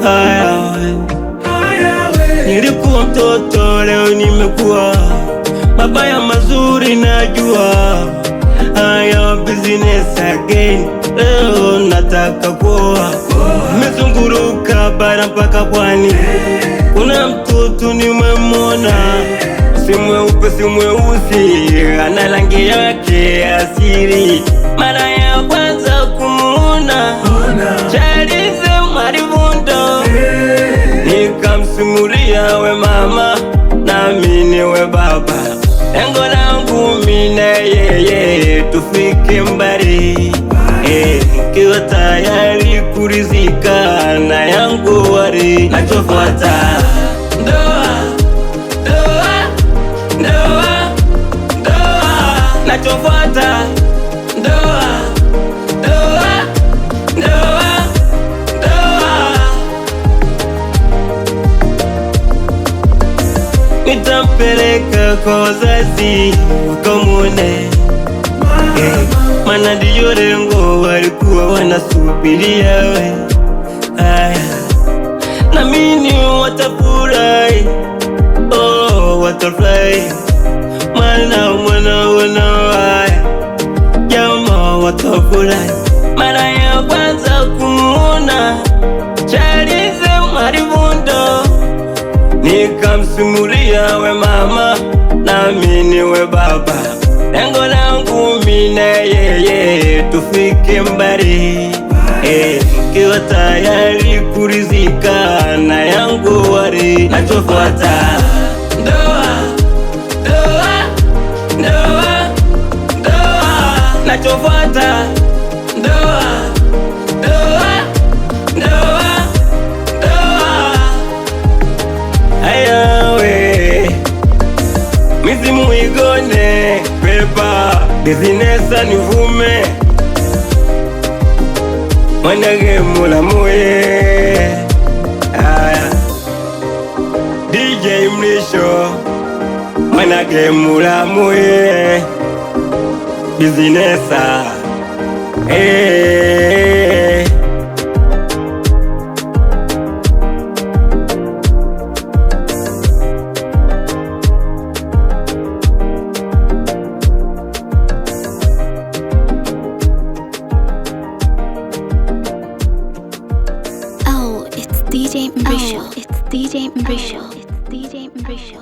haya nilikuwa mtoto, leo nimekuwa mabaya mazuri najua. Haya business again, leo nataka kuoa. Nimezunguruka bara mpaka pwani, kuna mtoto nimemwona, si mweupe si mweusi, ana rangi yake asili. Mara ya kwanza kumuona Chalize Marivundo, nikamsimulia we mama nami niwe baba, lengo langu mimi na yeye tufike mbali. Nikiwa tayari kurizika na yangu wari, nachofuata ndoa, ndoa, ndoa, ndoa, nachofuata ndoa, ndoa, ndoa, ndoa. Nitampeleka kwa wazazi wakamwone, mana ndiyo lengo walikuwa wanasubiria we. Na mimi watafurahi, oh watafurahi, mana haya jamaa watafurahi. Mara ya kwanza kumuona Chalize Marivundo, nikamsimulia we mama nami niwe baba, lengo langu mimi na yeye tufike mbali. Nikiwa tayari kurizika na yangu wari, nachofuata ndoa, ndoa, ndoa, ndoa, nachofuata ndoa, ndoa, ndoa, ndoa. Ayawe mizimu igone pepa business nivume, mwanage mulamuye. DJ Mrisho mwanage mulamuye business. Oh, it's DJ Mrisho. It's DJ Mrisho. It's DJ Mrisho.